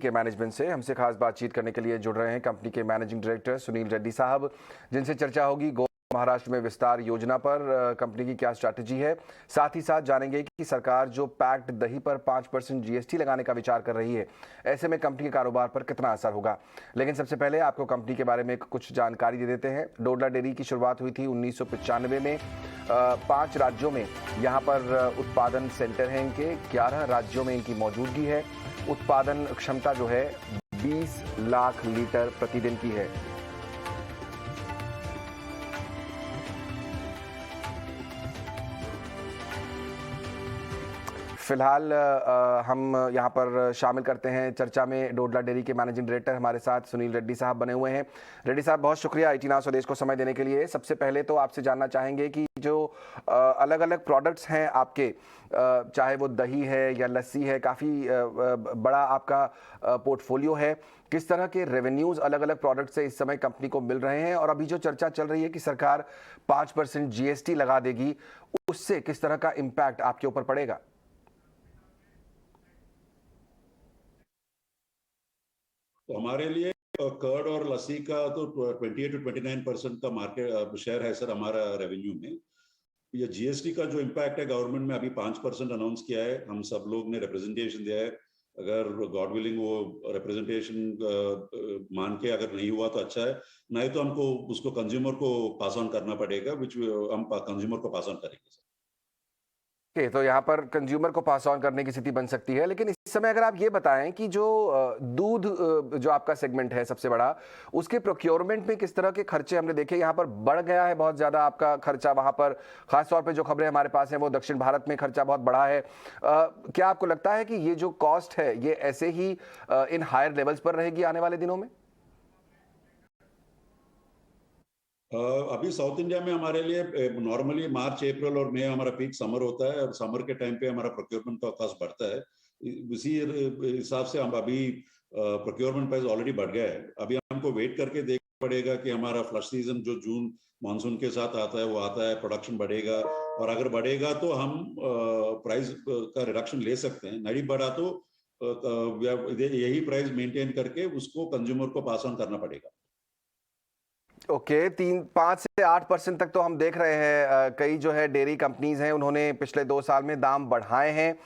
के मैनेजमेंट से हमसे खास बातचीत करने के लिए जुड़ रहे हैं कंपनी के मैनेजिंग डायरेक्टर सुनील रेड्डी साहब, जिनसे चर्चा होगी गोवा महाराष्ट्र में विस्तार योजना पर कंपनी की क्या स्ट्रैटेजी है। साथ ही साथ जानेंगे कि सरकार जो पैक्ड दही पर 5% जीएसटी लगाने का विचार कर रही है, ऐसे में कंपनी के कारोबार पर कितना असर होगा। लेकिन सबसे पहले आपको कंपनी के बारे में कुछ जानकारी दे देते हैं। डोडला डेयरी की शुरुआत हुई थी 1995 में। 5 राज्यों में यहाँ पर उत्पादन सेंटर हैं इनके, 11 राज्यों में इनकी मौजूदगी है। उत्पादन क्षमता जो है 20 लाख लीटर प्रतिदिन की है। फिलहाल हम यहाँ पर शामिल करते हैं चर्चा में डोडला डेयरी के मैनेजिंग डायरेक्टर हमारे साथ सुनील रेड्डी साहब बने हुए हैं। रेड्डी साहब, बहुत शुक्रिया आईटी नाउ स्वदेश को समय देने के लिए। सबसे पहले तो आपसे जानना चाहेंगे कि जो अलग अलग प्रोडक्ट्स हैं आपके, चाहे वो दही है या लस्सी है, काफ़ी बड़ा आपका पोर्टफोलियो है। किस तरह के रेवेन्यूज़ अलग अलग प्रोडक्ट से इस समय कंपनी को मिल रहे हैं, और अभी जो चर्चा चल रही है कि सरकार 5% जीएसटी लगा देगी, उससे किस तरह का इम्पैक्ट आपके ऊपर पड़ेगा? तो हमारे लिए कर्ड और लस्सी का तो 28 to 29% का मार्केट शेयर है सर हमारा रेवेन्यू में। ये जीएसटी का जो इम्पैक्ट है, गवर्नमेंट में अभी 5% अनाउंस किया है, हम सब लोग ने रिप्रेजेंटेशन दिया है। अगर गॉड विलिंग वो रिप्रेजेंटेशन मान के अगर नहीं हुआ तो अच्छा है, नहीं तो हमको उसको कंज्यूमर को पास ऑन करना पड़ेगा, विच हम कंज्यूमर को पास ऑन करेंगे सर। तो यहाँ पर कंज्यूमर को पास ऑन करने की स्थिति बन सकती है। लेकिन इस समय अगर आप ये बताएं कि जो दूध जो आपका सेगमेंट है सबसे बड़ा, उसके प्रोक्योरमेंट में किस तरह के खर्चे हमने देखे, यहाँ पर बढ़ गया है बहुत ज़्यादा आपका खर्चा। वहाँ पर खासतौर पे जो खबरें हमारे पास हैं वो दक्षिण भारत में खर्चा बहुत बढ़ा है। क्या आपको लगता है कि ये जो कॉस्ट है ये ऐसे ही इन हायर लेवल्स पर रहेगी आने वाले दिनों में? अभी साउथ इंडिया में हमारे लिए नॉर्मली मार्च अप्रैल और मई हमारा पीक समर होता है, और समर के टाइम पे हमारा प्रोक्योरमेंट का कॉस्ट बढ़ता है। इसी हिसाब से हम अभी प्रोक्योरमेंट प्राइस ऑलरेडी बढ़ गया है। अभी हमको वेट करके देखना पड़ेगा कि हमारा फ्लश सीजन जो जून मानसून के साथ आता है वो आता है, प्रोडक्शन बढ़ेगा, और अगर बढ़ेगा तो हम प्राइस का रिडक्शन ले सकते हैं। नहीं बढ़ा तो यही प्राइस मेंटेन करके उसको कंज्यूमर को पास ऑन करना पड़ेगा। ओके, 5 से 8% तक तो हम देख रहे हैं। कई जो है डेयरी कंपनीज हैं, उन्होंने पिछले 2 साल में दाम बढ़ाए हैं।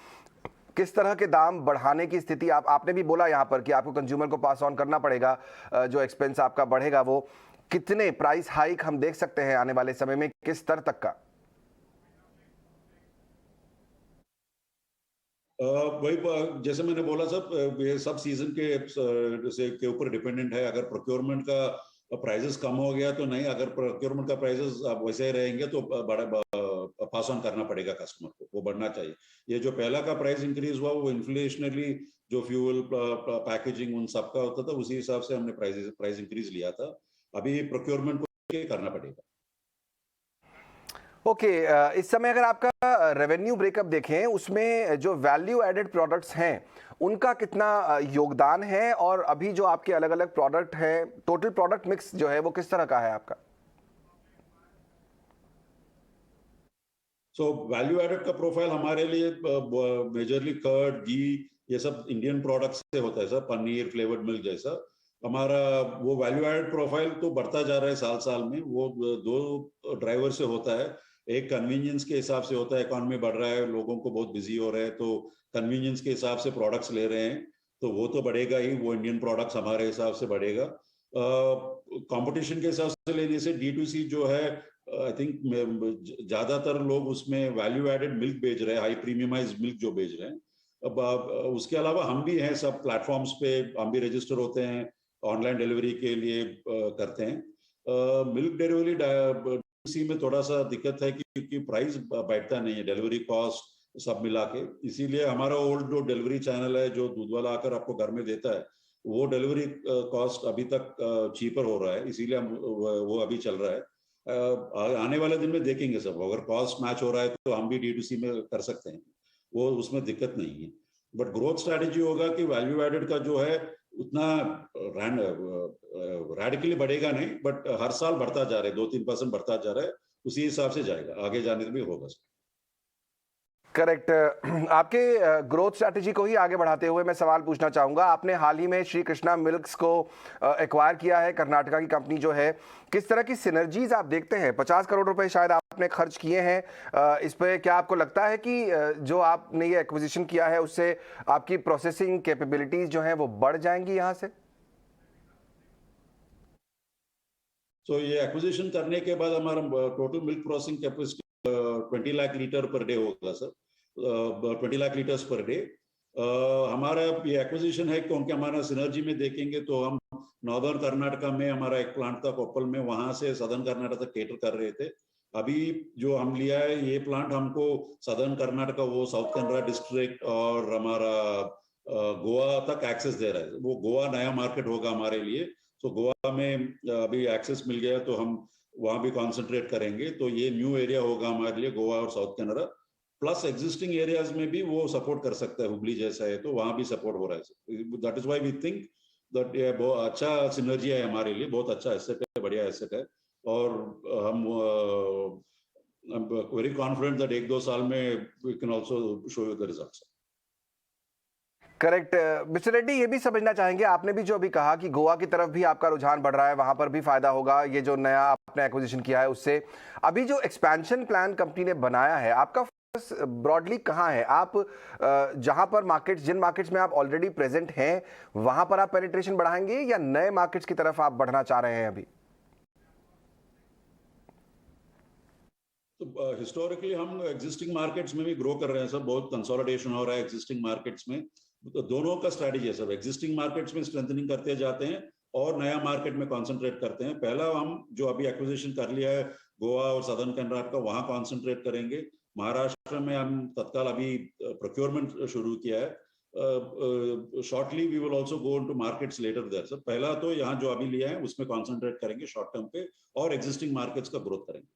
किस तरह के दाम बढ़ाने की स्थिति आपने भी बोला यहाँ पर कि आपको कंज्यूमर को पास ऑन करना पड़ेगा, जो एक्सपेंस आपका बढ़ेगा वो कितने प्राइस हाइक हम देख सकते हैं आने वाले समय में, किस स्तर तक का? वही जैसे मैंने बोला सब, ये सब सीजन के ऊपर डिपेंडेंट है। अगर प्रोक्योरमेंट का प्राइसेस कम हो गया तो नहीं, अगर प्रोक्योरमेंट का प्राइसेस वैसे ही रहेंगे तो बड़ा पास ऑन करना पड़ेगा कस्टमर को, वो बढ़ना चाहिए। ये जो पहला का प्राइस इंक्रीज हुआ वो इन्फ्लेशनरी जो फ्यूल पैकेजिंग उन सब का होता था, उसी हिसाब से हमने प्राइस इंक्रीज लिया था। अभी प्रोक्योरमेंट को करना पड़ेगा। ओके, इस समय अगर आपका रेवेन्यू ब्रेकअप देखें, उसमें जो वैल्यू एडेड प्रोडक्ट्स हैं उनका कितना योगदान है, और अभी जो आपके अलग अलग प्रोडक्ट हैं, टोटल प्रोडक्ट मिक्स जो है वो किस तरह का है आपका? सो वैल्यू एडेड का प्रोफाइल हमारे लिए मेजरली कर्ड, घी, ये सब इंडियन प्रोडक्ट्स से होता है सर, पनीर, फ्लेवर्ड मिल्क जैसा। हमारा वो वैल्यू एडेड प्रोफाइल तो बढ़ता जा रहा है साल साल में। वो 2 ड्राइवर से होता है। एक कन्वीनियंस के हिसाब से होता है, इकोनॉमी बढ़ रहा है, लोगों को बहुत बिजी हो रहे हैं तो कन्वीनियंस के हिसाब से प्रोडक्ट्स ले रहे हैं, तो वो तो बढ़ेगा ही, वो इंडियन प्रोडक्ट्स हमारे हिसाब से बढ़ेगा। कंपटीशन के हिसाब से लेने से D2C जो है, आई थिंक ज्यादातर लोग उसमें वैल्यू एडेड मिल्क बेच रहे हैं, हाई प्रीमियमाइज मिल्क जो बेच रहे हैं। अब उसके अलावा हम भी हैं सब प्लेटफॉर्म्स पे, हम भी रजिस्टर होते हैं, ऑनलाइन डिलीवरी के लिए करते हैं। मिल्क डिलीवरी सी में थोड़ा सा दिक्कत है क्योंकि प्राइस बैठता नहीं है, डिलीवरी कॉस्ट सब मिला के। इसीलिए हमारा ओल्ड जो डिलीवरी चैनल है, जो दूध वाला आकर आपको घर में देता है, वो डिलीवरी कॉस्ट अभी तक चीपर हो रहा है, इसीलिए हम वो अभी चल रहा है। आने वाले दिन में देखेंगे सब, अगर कॉस्ट मैच हो रहा है तो हम भी D2C में कर सकते हैं, वो उसमें दिक्कत नहीं है। बट ग्रोथ स्ट्रैटेजी होगा कि वैल्यू एडेड का जो है उतना रैडिकली बढ़ेगा नहीं, बट हर साल बढ़ता जा रहा है, 2-3% बढ़ता जा रहा है, उसी हिसाब से जाएगा, आगे जाने में होगा। करेक्ट। आपके ग्रोथ स्ट्रैटेजी को ही आगे बढ़ाते हुए मैं सवाल पूछना चाहूंगा। आपने हाल ही में श्री कृष्णा मिल्क्स को एक्वायर किया है, कर्नाटका की कंपनी जो है। किस तरह की सिनर्जीज आप देखते हैं? 50 करोड़ रुपए शायद आपने खर्च किए हैं इस पे। क्या आपको लगता है कि जो आपने ये एक्विजिशन किया है उससे आपकी प्रोसेसिंग कैपेबिलिटीज जो हैं वो बढ़ जाएंगी यहाँ से? तो ये एक्विजिशन करने के बाद हमारा total milk processing capacity 20 lakh litre per day होगा sir. 20 lakh litres per day. हमारा ये एक्विजिशन है क्योंकि हमारा सिनर्जी में देखेंगे तो हम नॉर्दर्न कर्नाटका में हमारा एक प्लांट था कोप्पल में, वहां से सदर्न कर्नाटका तक केटर कर रहे थे। अभी जो हम लिया है ये प्लांट हमको सदर्न कर्नाटका, वो साउथ कन्नड़ा डिस्ट्रिक्ट और हमारा गोवा तक एक्सेस दे रहा है। वो गोवा नया मार्केट होगा हमारे लिए। तो गोवा में अभी एक्सेस मिल गया तो हम वहां भी कॉन्सेंट्रेट करेंगे। तो ये न्यू एरिया होगा हमारे लिए, गोवा और south Kannada. Plus existing areas में भी वो सपोर्ट कर सकता है, हुबली जैसा है तो वहां भी सपोर्ट हो रहा है। That is why we think that ये बहुत अच्छा सिनर्जी है हमारे लिए, बहुत अच्छा एसेट है, बढ़िया एसेट है। और हम वेरी कॉन्फिडेंट दैट 1-2 साल में we can also show you the results. Correct. Mister Reddy, ये भी समझना चाहेंगे, आपने भी जो अभी कहा कि गोवा की तरफ भी आपका रुझान बढ़ रहा है, वहां पर भी फायदा होगा ये जो नया आपने एक्विजिशन किया है उससे। अभी जो एक्सपेंशन प्लान कंपनी ने बनाया है, आपका फोकस ब्रॉडली कहाँ है? आप जहां पर मार्केट्स, जिन मार्केट्स में आप ऑलरेडी प्रेजेंट हैं वहां पर आप पेनिट्रेशन बढ़ाएंगे या नए मार्केट्स की तरफ आप बढ़ना चाह रहे हैं अभी? तो हिस्टोरिकली हम एग्जिस्टिंग मार्केट्स में भी ग्रो कर रहे हैं सर। बहुत कंसोलिडेशन हो रहा है एग्जिस्टिंग मार्केट्स में। तो दोनों का स्ट्रैटेजी है सर। एग्जिस्टिंग मार्केट्स में स्ट्रेंथनिंग करते जाते हैं और नया मार्केट में कंसंट्रेट करते हैं। पहला हम जो अभी एक्विजिशन कर लिया है गोवा और सदर्न कर्नाटका, वहां कंसंट्रेट करेंगे। महाराष्ट्र में हम तत्काल अभी प्रोक्योरमेंट शुरू किया है। Shortly we will also go into markets later there sir. पहला तो यहाँ जो अभी लिया है उसमें कंसंट्रेट करेंगे शॉर्ट टर्म पे और एग्जिस्टिंग मार्केट्स का ग्रोथ करेंगे।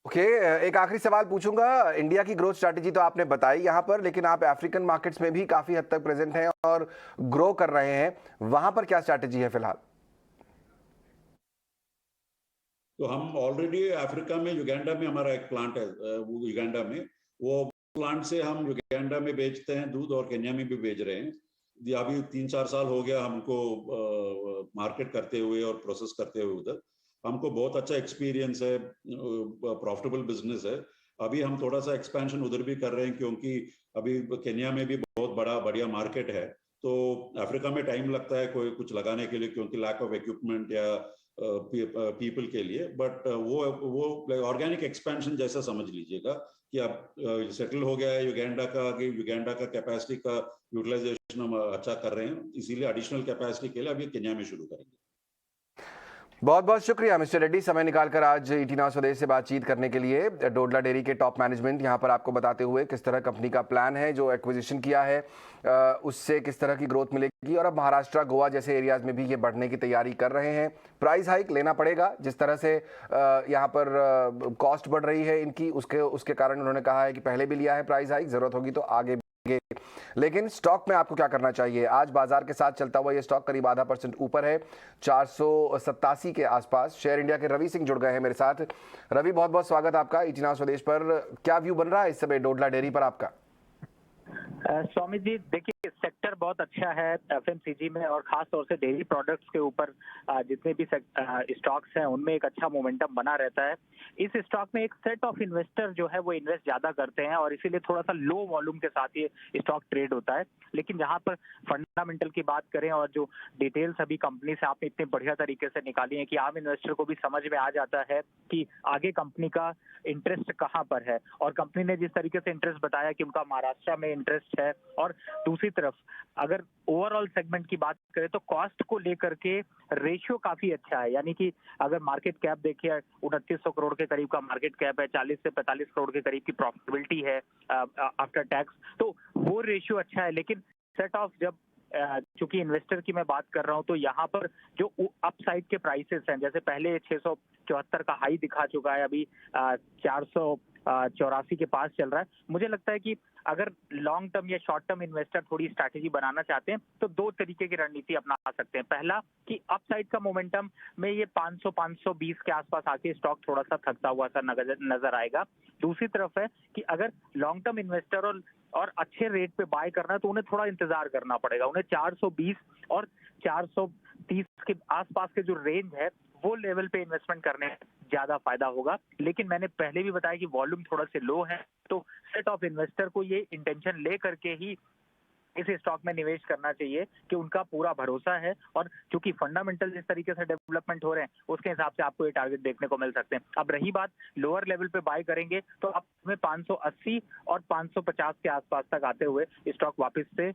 ओके, एक आखिरी सवाल पूछूंगा। इंडिया की ग्रोथ स्ट्रैटेजी तो आपने बताई यहाँ पर, लेकिन आप अफ्रीकन मार्केट्स में भी काफी हद तक प्रेजेंट हैं और ग्रो कर रहे हैं। वहां पर क्या स्ट्रैटेजी है फिलहाल? तो हम ऑलरेडी अफ्रीका में युगांडा में हमारा एक प्लांट है। वो युगांडा में, वो प्लांट से हम युगांडा में बेचते हैं दूध और केन्या में भी बेच रहे हैं। अभी 3-4 साल हो गया हमको मार्केट करते हुए और प्रोसेस करते हुए उधर। हमको बहुत अच्छा एक्सपीरियंस है, प्रॉफिटेबल बिजनेस है। अभी हम थोड़ा सा एक्सपेंशन उधर भी कर रहे हैं क्योंकि अभी केन्या में भी बहुत बड़ा बढ़िया मार्केट है। तो अफ्रीका में टाइम लगता है कोई कुछ लगाने के लिए क्योंकि लैक ऑफ इक्विपमेंट या पीपल के लिए। बट वो ऑर्गेनिक एक्सपेंशन जैसा समझ लीजिएगा कि अब सेटल हो गया है युगांडा का, कि युगांडा का कैपेसिटी का यूटिलाइजेशन हम अच्छा कर रहे हैं, इसीलिए एडिशनल कैपेसिटी के लिए अभी केन्या में शुरू करेंगे। बहुत बहुत शुक्रिया मिस्टर रेड्डी, समय निकालकर आज ईटी नाउ स्वदेश से बातचीत करने के लिए। डोडला डेयरी के टॉप मैनेजमेंट यहाँ पर आपको बताते हुए किस तरह कंपनी का प्लान है, जो एक्विजिशन किया है उससे किस तरह की ग्रोथ मिलेगी और अब महाराष्ट्र, गोवा जैसे एरियाज में भी ये बढ़ने की तैयारी कर रहे हैं। प्राइस हाइक लेना पड़ेगा, जिस तरह से यहाँ पर कॉस्ट बढ़ रही है इनकी, उसके कारण उन्होंने कहा है कि पहले भी लिया है प्राइस हाइक, जरूरत होगी तो आगे। लेकिन स्टॉक में आपको क्या करना चाहिए? आज बाजार के साथ चलता हुआ ये स्टॉक करीब ½ % ऊपर है, 487 के आसपास। शेयर इंडिया के रवि सिंह जुड़ गए हैं मेरे साथ। रवि, बहुत बहुत स्वागत आपका ईटी नाउ स्वदेश पर। क्या व्यू बन रहा है इस समय डोडला डेयरी पर आपका? स्वामी जी, देखिए सेक्टर बहुत अच्छा है एफएमसीजी में और खास तौर से डेयरी प्रोडक्ट्स के ऊपर जितने भी स्टॉक्स हैं उनमें एक अच्छा मोमेंटम बना रहता है। इस स्टॉक में एक सेट ऑफ इन्वेस्टर जो है वो इन्वेस्ट ज्यादा करते हैं और इसीलिए थोड़ा सा लो वॉल्यूम के साथ ये स्टॉक ट्रेड होता है। लेकिन जहां पर फंडामेंटल की बात करें और जो डिटेल्स अभी कंपनी से आपने इतने बढ़िया तरीके से निकाली है कि आम इन्वेस्टर को भी समझ में आ जाता है कि आगे कंपनी का इंटरेस्ट कहां पर है। और कंपनी ने जिस तरीके से इंटरेस्ट बताया कि उनका महाराष्ट्र में इंटरेस्ट है, और दूसरी तरफ अगर ओवरऑल सेगमेंट की बात करें तो कॉस्ट को लेकर के रेशियो काफी अच्छा है। यानी कि अगर मार्केट कैप देखिए 2900 करोड़ के करीब का मार्केट कैप है, 40 से 45 करोड़ के करीब की प्रॉफिटेबिलिटी है आफ्टर टैक्स, तो वो रेशियो अच्छा है। लेकिन सेट ऑफ जब चूंकि इन्वेस्टर की मैं बात कर रहा हूं तो यहाँ पर जो अपसाइड के प्राइसेस हैं, जैसे पहले 674 का हाई दिखा चुका है, अभी 484 के पास चल रहा है। मुझे लगता है कि अगर लॉन्ग टर्म या शॉर्ट टर्म इन्वेस्टर थोड़ी स्ट्रैटेजी बनाना चाहते हैं तो दो तरीके की रणनीति अपना सकते हैं। पहला कि अपसाइड का मोमेंटम में ये 500-520 के आसपास आके स्टॉक थोड़ा सा थकता हुआ सा नजर आएगा। दूसरी तरफ है कि अगर लॉन्ग टर्म इन्वेस्टर और अच्छे रेट पे बाय करना है तो उन्हें थोड़ा इंतजार करना पड़ेगा। उन्हें 420 और 430 के आसपास के जो रेंज है वो लेवल पे इन्वेस्टमेंट करने में ज्यादा फायदा होगा। लेकिन मैंने पहले भी बताया कि वॉल्यूम थोड़ा से लो है, तो सेट ऑफ इन्वेस्टर को ये इंटेंशन ले करके ही इस स्टॉक में निवेश करना चाहिए कि उनका पूरा भरोसा है, और क्योंकि फंडामेंटल जिस तरीके से डेवलपमेंट हो रहे हैं उसके हिसाब से आपको ये टारगेट देखने को मिल सकते हैं। अब रही बात लोअर लेवल पे बाय करेंगे तो आप में 580 और 550 के आसपास तक आते हुए स्टॉक वापस से